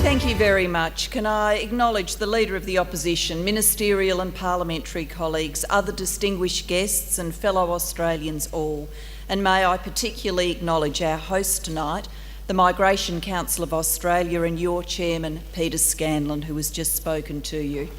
Thank you very much. Can I acknowledge the Leader of the Opposition, ministerial and parliamentary colleagues, other distinguished guests and fellow Australians all, and may I particularly acknowledge our host tonight, the Migration Council of Australia and your chairman, Peter Scanlon, who has just spoken to you.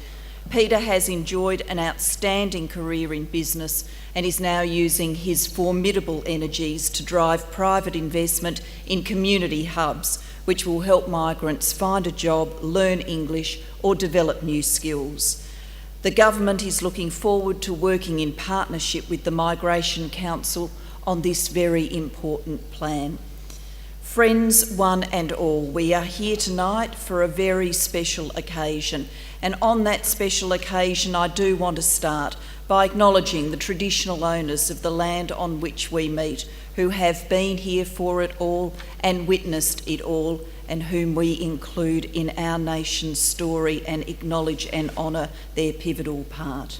Peter has enjoyed an outstanding career in business and is now using his formidable energies to drive private investment in community hubs, which will help migrants find a job, learn English or develop new skills. The government is looking forward to working in partnership with the Migration Council on this very important plan. Friends, one and all, we are here tonight for a very special occasion, and on that special occasion I do want to start by acknowledging the traditional owners of the land on which we meet, who have been here for it all and witnessed it all, and whom we include in our nation's story and acknowledge and honour their pivotal part.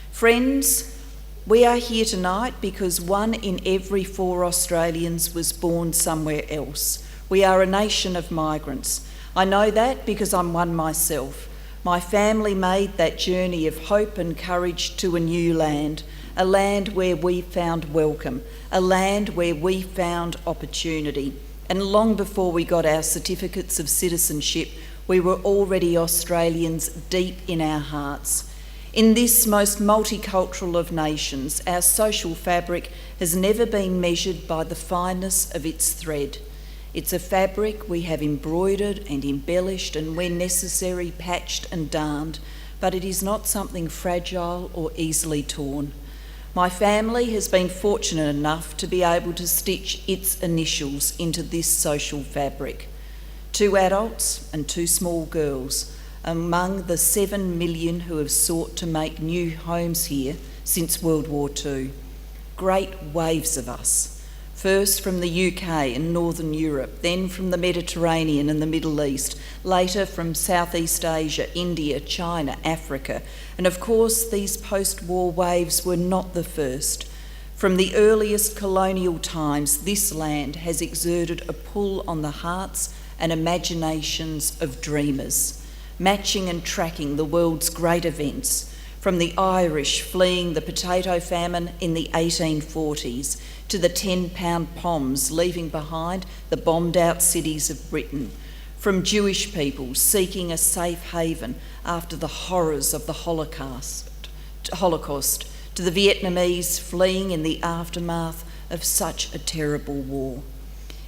Friends, we are here tonight because 1 in every 4 Australians was born somewhere else. We are a nation of migrants. I know that because I'm one myself. My family made that journey of hope and courage to a new land, a land where we found welcome, a land where we found opportunity. And long before we got our certificates of citizenship, we were already Australians deep in our hearts. In this most multicultural of nations, our social fabric has never been measured by the fineness of its thread. It's a fabric we have embroidered and embellished and, when necessary, patched and darned, but it is not something fragile or easily torn. My family has been fortunate enough to be able to stitch its initials into this social fabric. 2 adults and 2 small girls, among the 7 million who have sought to make new homes here since World War II. Great waves of us, first from the UK and Northern Europe, then from the Mediterranean and the Middle East, later from Southeast Asia, India, China, Africa, and of course these post-war waves were not the first. From the earliest colonial times, this land has exerted a pull on the hearts and imaginations of dreamers, matching and tracking the world's great events, from the Irish fleeing the potato famine in the 1840s to the 10-pound Poms leaving behind the bombed-out cities of Britain, from Jewish people seeking a safe haven after the horrors of the Holocaust, to the Vietnamese fleeing in the aftermath of such a terrible war.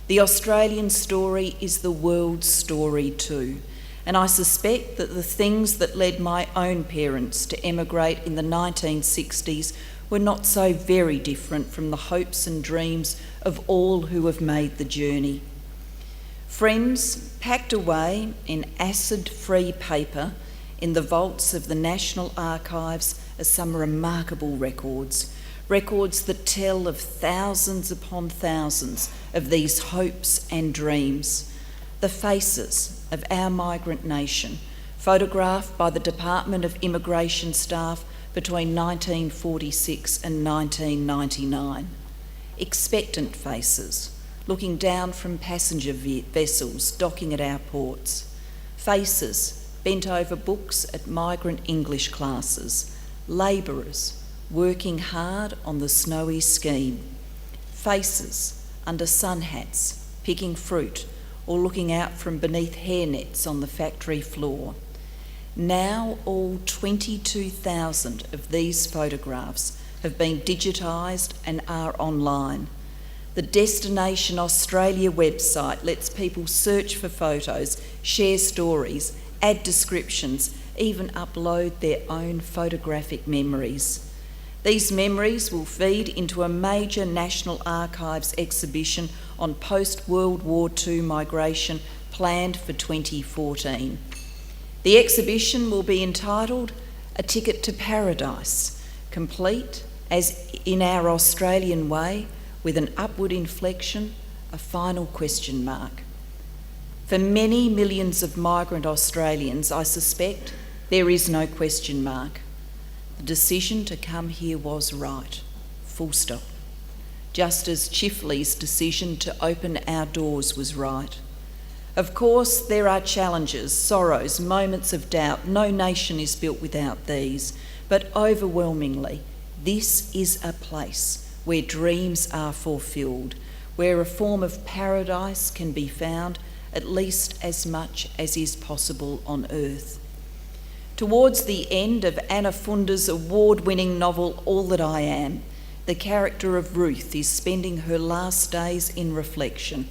The Australian story is the world's story too. And I suspect that the things that led my own parents to emigrate in the 1960s were not so very different from the hopes and dreams of all who have made the journey. Friends, packed away in acid-free paper in the vaults of the National Archives are some remarkable records that tell of thousands upon thousands of these hopes and dreams. The faces of our migrant nation, photographed by the Department of Immigration staff between 1946 and 1999. Expectant faces, looking down from passenger vessels docking at our ports. Faces bent over books at migrant English classes. Labourers working hard on the snowy scheme. Faces under sun hats, picking fruit, or looking out from beneath hairnets on the factory floor. Now all 22,000 of these photographs have been digitised and are online. The Destination Australia website lets people search for photos, share stories, add descriptions, even upload their own photographic memories. These memories will feed into a major National Archives exhibition on post-World War II migration planned for 2014. The exhibition will be entitled A Ticket to Paradise, complete, as in our Australian way, with an upward inflection, a final question mark. For many millions of migrant Australians, I suspect there is no question mark. The decision to come here was right, full stop. Just as Chifley's decision to open our doors was right. Of course, there are challenges, sorrows, moments of doubt. No nation is built without these. But overwhelmingly, this is a place where dreams are fulfilled, where a form of paradise can be found at least as much as is possible on earth. Towards the end of Anna Funder's award-winning novel All That I Am, the character of Ruth is spending her last days in reflection,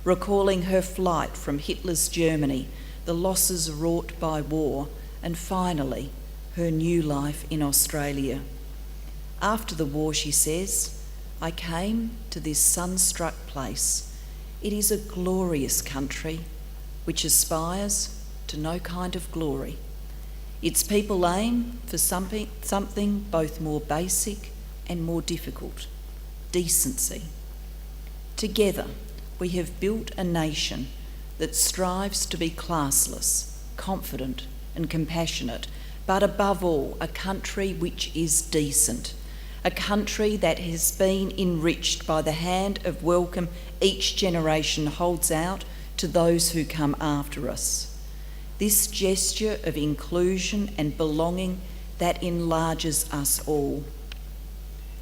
recalling her flight from Hitler's Germany, the losses wrought by war, and finally, her new life in Australia. After the war, she says, "I came to this sun-struck place. It is a glorious country which aspires to no kind of glory. Its people aim for something both more basic and more difficult, decency. Together, we have built a nation that strives to be classless, confident and compassionate, but above all, a country which is decent, a country that has been enriched by the hand of welcome each generation holds out to those who come after us. This gesture of inclusion and belonging that enlarges us all.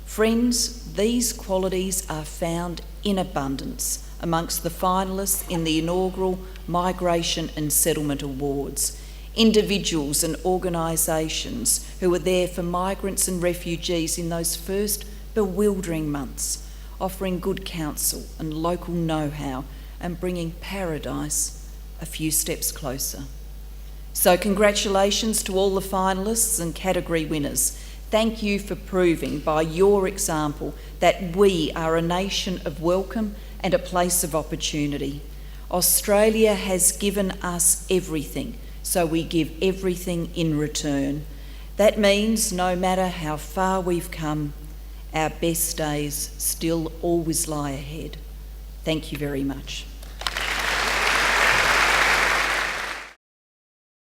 Friends, these qualities are found in abundance amongst the finalists in the inaugural Migration and Settlement Awards, individuals and organisations who were there for migrants and refugees in those first bewildering months, offering good counsel and local know-how and bringing paradise a few steps closer. So congratulations to all the finalists and category winners. Thank you for proving by your example that we are a nation of welcome and a place of opportunity. Australia has given us everything, so we give everything in return. That means no matter how far we've come, our best days still always lie ahead. Thank you very much.